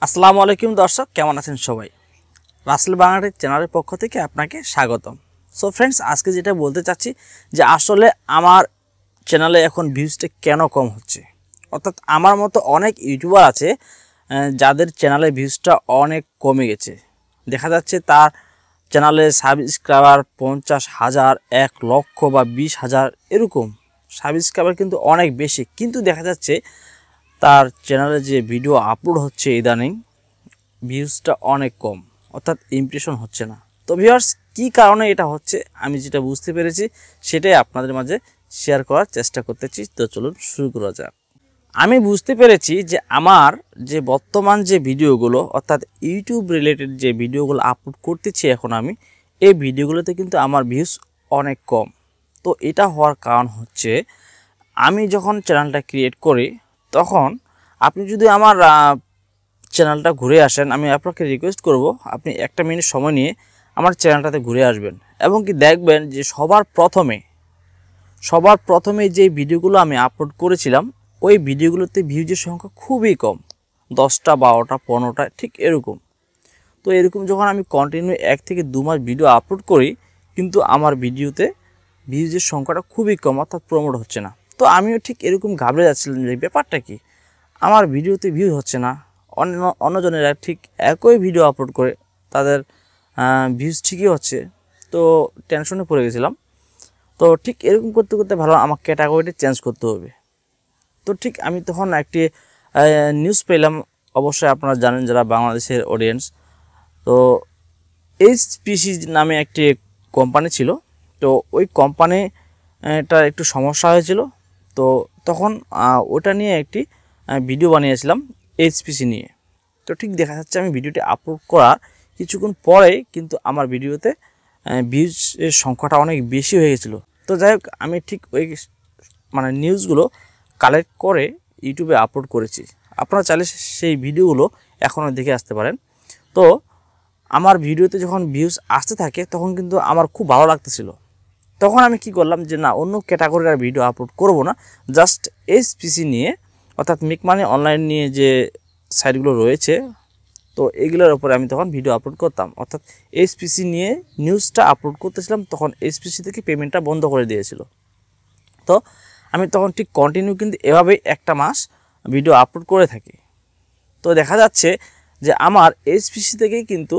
আসসালামু আলাইকুম দর্শক, কেমন আছেন সবাই? রাসেল বাংলাদেশ চ্যানেলের পক্ষ থেকে আপনাকে স্বাগতম। সো ফ্রেন্ডস, আজকে যেটা বলতে চাচ্ছি যে আসলে আমার চ্যানেলে এখন ভিউজটা কেন কম হচ্ছে। অর্থাৎ আমার মতো অনেক ইউটিউবার আছে যাদের চ্যানেলে ভিউজটা অনেক কমে গেছে। দেখা যাচ্ছে তার চ্যানেলে সাবস্ক্রাইবার 50,000, 1 লক্ষ বা 20,000 এরকম সাবস্ক্রাইবার, কিন্তু অনেক বেশি, কিন্তু দেখা যাচ্ছে তার চ্যানেলে যে ভিডিও আপলোড হচ্ছে ইদানিং ভিউজটা অনেক কম, অর্থাৎ ইমপ্রেশন হচ্ছে না। তো ভিউয়ার্স, কী কারণে এটা হচ্ছে আমি যেটা বুঝতে পেরেছি সেটাই আপনাদের মাঝে শেয়ার করার চেষ্টা করতেছি। তো চলুন শুরু করা যাক। আমি বুঝতে পেরেছি যে আমার যে বর্তমান যে ভিডিওগুলো, অর্থাৎ ইউটিউব রিলেটেড যে ভিডিওগুলো আপলোড করতেছি এখন আমি, এই ভিডিওগুলোতে কিন্তু আমার ভিউজ অনেক কম। তো এটা হওয়ার কারণ হচ্ছে আমি যখন চ্যানেলটা ক্রিয়েট করি তখন আপনি যদি আমার চ্যানেলটা ঘুরে আসেন, আমি আপনাকে রিকোয়েস্ট করব আপনি 1 মিনিট সময় নিয়ে আমার চ্যানেলটাতে ঘুরে আসবেন এবং কি দেখবেন যে সবার প্রথমে যে ভিডিওগুলো আমি আপলোড করেছিলাম ওই ভিডিওগুলোতে ভিউজের সংখ্যা খুবই কম, 10টা 12টা 15টা ঠিক এরকম। তো এরকম যখন আমি কন্টিনিউ 1 থেকে 2 মাস ভিডিও আপলোড করি, কিন্তু আমার ভিডিওতে ভিউজের সংখ্যাটা খুবই কম, অর্থাৎ প্রমোট হচ্ছে না। তো আমিও ঠিক এরকম ঘাবড়ে যাচ্ছিলাম যে ব্যাপারটা কি, আমার ভিডিওতে ভিউ হচ্ছে না, অন্যজনেরা ঠিক একই ভিডিও আপলোড করে তাদের ভিউজ ঠিকই হচ্ছে। তো টেনশনে পড়ে গেছিলাম। তো ঠিক এরকম করতে করতে ভালো আমার ক্যাটাগরিটা চেঞ্জ করতে হবে। তো ঠিক আমি তখন একটি নিউজ পেলাম, অবশ্যই আপনারা জানেন যারা বাংলাদেশের অডিয়েন্স। তো এইচপিসি নামে একটি কোম্পানি ছিল, তো ওই কোম্পানিটা একটু সমস্যা হয়েছিল। তো তখন ওটা নিয়ে একটি ভিডিও বানিয়েছিলাম এইচপিসি নিয়ে। তো ঠিক দেখা যাচ্ছে আমি ভিডিওটি আপলোড করার কিছুক্ষণ পরেই কিন্তু আমার ভিডিওতে ভিউজের সংখ্যাটা অনেক বেশি হয়ে গেছিলো। তো যাই হোক, আমি ঠিক ওই নিউজগুলো কালেক্ট করে ইউটিউবে আপলোড করেছি। আপনারা চাইলে সেই ভিডিওগুলো এখনও দেখে আসতে পারেন। তো আমার ভিডিওতে যখন ভিউজ আসতে থাকে তখন কিন্তু আমার খুব ভালো লাগতেছিল। তখন আমি কি করলাম যে না, অন্য ক্যাটাগরির ভিডিও আপলোড করব না, জাস্ট এইচপিসি নিয়ে, অর্থাৎ মেক মানি অনলাইন নিয়ে যে সাইটগুলো রয়েছে, তো এগুলোর উপরে আমি তখন ভিডিও আপলোড করতাম। অর্থাৎ এইচপিসি নিয়ে নিউজটা আপলোড করতেছিলাম, তখন এইচপিসি থেকে পেমেন্টটা বন্ধ করে দিয়েছিল। তো আমি তখন ঠিক কন্টিনিউ কিন্তু এভাবেই 1টা মাস ভিডিও আপলোড করে থাকি। তো দেখা যাচ্ছে যে আমার এইচপিসি থেকেই কিন্তু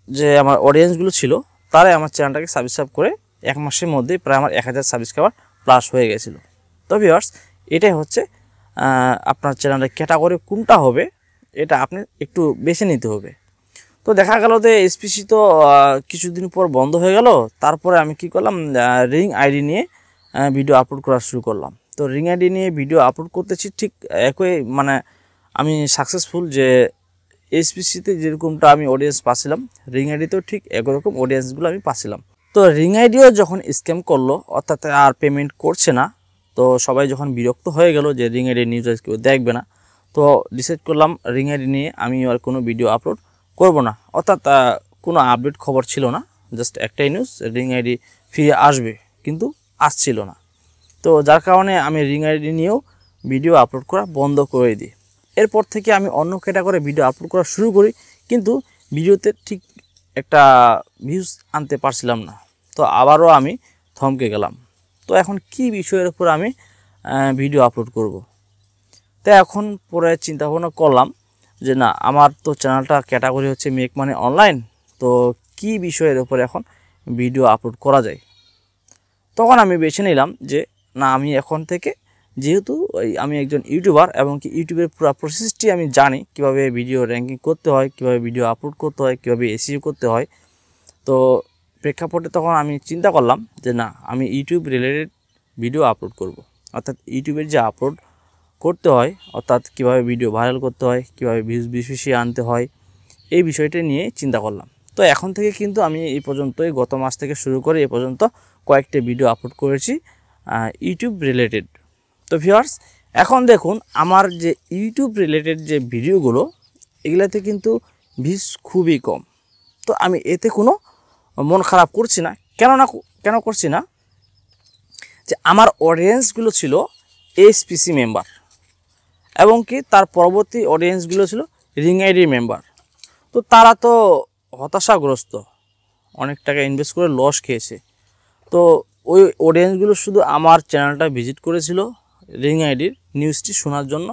যে আমার অডিয়েন্সগুলো ছিল তারাই আমার চ্যানেলটাকে সাবস্ক্রাইব করে 1 মাসের মধ্যেই প্রায় আমার 1000 সাবস্ক্রাইবার প্লাস হয়ে গেছিলো। তো ভিউয়ার্স, এটাই হচ্ছে আপনার চ্যানেলের ক্যাটাগরি কোনটা হবে এটা আপনি একটু বেছে নিতে হবে। তো দেখা গেল যে এইচপিসি তো কিছুদিন পর বন্ধ হয়ে গেল। তারপরে আমি কি করলাম, রিং আইডি নিয়ে ভিডিও আপলোড করা শুরু করলাম। তো রিং আইডি নিয়ে ভিডিও আপলোড করতেছি, ঠিক একই আমি সাকসেসফুল যে এইচপিসিতে যেরকমটা আমি অডিয়েন্স পাচ্ছিলাম, রিং আইডিতেও ঠিক একরকম অডিয়েন্সগুলো আমি পাচ্ছিলাম। তো রিং আইডিও যখন স্ক্যাম করলো, অর্থাৎ আর পেমেন্ট করছে না, তো সবাই যখন বিরক্ত হয়ে গেল যে রিং আইডি নিউজ কেউ দেখবে না, তো ডিসাইড করলাম রিং আইডি নিয়ে আমি আর কোনো ভিডিও আপলোড করব না। অর্থাৎ কোনো আপডেট খবর ছিল না, জাস্ট একটাই নিউজ রিং আইডি ফিরে আসবে, কিন্তু আসছিল না। তো যার কারণে আমি রিং আইডি নিয়েও ভিডিও আপলোড করা বন্ধ করে দিই। এরপর থেকে আমি অন্য ক্যাটাগরি ভিডিও আপলোড করা শুরু করি, কিন্তু ভিডিওতে ঠিক একটা ভিউজ আনতে পারছিলাম না। তো আবারও আমি থমকে গেলাম। তো এখন কি বিষয়ের উপর আমি ভিডিও আপলোড করব। তো এখন পরে চিন্তা ভাবনা করলাম যে না, আমার তো চ্যানেলটা ক্যাটাগরি হচ্ছে মেক মানি অনলাইন, তো কি বিষয়ের উপর এখন ভিডিও আপলোড করা যায়। তখন আমি বেছে নিলাম যে না, আমি এখন থেকে, যেহেতু আমি একজন ইউটিউবার এবং কি ইউটিউবের পুরো প্রসেসটি আমি জানি, কিভাবে ভিডিও র্যাঙ্কিং করতে হয়, কিভাবে ভিডিও আপলোড করতে হয়, কিভাবে এসইও করতে হয়। তো প্রেক্ষাপটে তখন আমি চিন্তা করলাম যে না, আমি ইউটিউব রিলেটেড ভিডিও আপলোড করব। অর্থাৎ ইউটিউবের যে আপলোড করতে হয়, অর্থাৎ কিভাবে ভিডিও ভাইরাল করতে হয়, কিভাবে ভিউজ বেশি আনতে হয়, এই বিষয়টা নিয়ে চিন্তা করলাম। তো এখন থেকে কিন্তু আমি এই পর্যন্তই, গত মাস থেকে শুরু করে এ পর্যন্ত কয়েকটা ভিডিও আপলোড করেছি ইউটিউব রিলেটেড। তো ভিউয়ার্স, এখন দেখুন আমার যে ইউটিউব রিলেটেড যে ভিডিওগুলো, এগুলাতে কিন্তু ভিউজ খুবই কম। তো আমি এতে কোনো মন খারাপ করছি না। কেন করছি না, যে আমার অডিয়েন্সগুলো ছিল এইচপিসি মেম্বার। এবং কি তার পরবর্তী অডিয়েন্সগুলো ছিল রিং আইডি মেম্বার। তো তারা তো হতাশাগ্রস্ত, অনেক টাকা ইনভেস্ট করে লস খেয়েছে। তো ওই অডিয়েন্সগুলো শুধু আমার চ্যানেলটা ভিজিট করেছিল রিং আইডির নিউজটি শোনার জন্য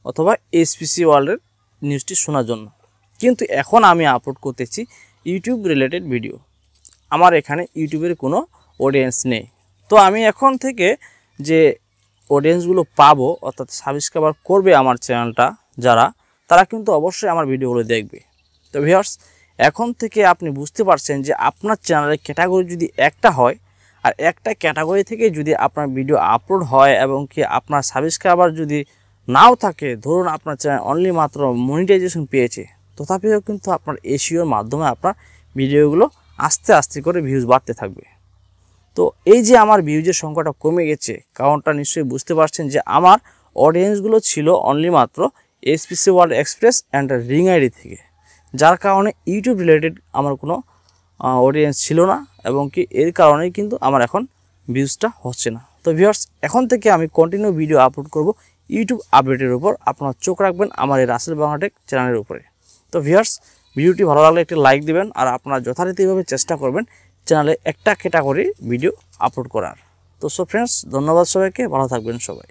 অথবা এসপিসি ওয়ার্ল্ডের নিউজটি শোনার জন্য। কিন্তু এখন আমি আপলোড করতেছি ইউটিউব রিলেটেড ভিডিও, আমার এখানে ইউটিউবের কোনো অডিয়েন্স নেই। তো আমি এখন থেকে যে অডিয়েন্সগুলো পাবো অর্থাৎ সাবস্ক্রাইবার করবে আমার চ্যানেলটা যারা, তারা কিন্তু অবশ্যই আমার ভিডিওগুলো দেখবে। তো ভিউয়ার্স, এখন থেকে আপনি বুঝতে পারছেন যে আপনার চ্যানেলের ক্যাটাগরি যদি একটা হয় আর একটা ক্যাটাগরি থেকে যদি আপনার ভিডিও আপলোড হয় এবং কি আপনার সাবস্ক্রাইবার যদি নাও থাকে, ধরুন আপনার চ্যানেল অনলি মাত্র মনিটাইজেশন পেয়েছে, তথাপিও কিন্তু আপনার এসইওর মাধ্যমে আপনার ভিডিওগুলো আস্তে আস্তে করে ভিউজ বাড়তে থাকবে। তো এই যে আমার ভিউজের সংখ্যাটা কমে গেছে, কারণটা নিশ্চয়ই বুঝতে পারছেন যে আমার অডিয়েন্সগুলো ছিল অনলি মাত্র SPC world express and ring ID থেকে, যার কারণে ইউটিউব রিলেটেড আমার কোনো অডিয়েন্স ছিল না এবং কি এর কারণেই কিন্তু আমার এখন ভিউজটা হচ্ছে না। তো ভিউয়ার্স, এখন থেকে আমি কন্টিনিউ ভিডিও আপলোড করব ইউটিউব আপডেটের উপর। আপনারা চোখ রাখবেন আমার এই রাসেল বাংলা টেক চ্যানেলের উপরে। তো ভিউয়ার্স, ভিডিওটি ভালো লাগলে একটি লাইক দিবেন আর আপনারা যথারীতিভাবে চেষ্টা করবেন চ্যানেলে একটা ক্যাটাগরি ভিডিও আপলোড করার। তো সো ফ্রেন্ডস, ধন্যবাদ সবাইকে, ভালো থাকবেন সবাই।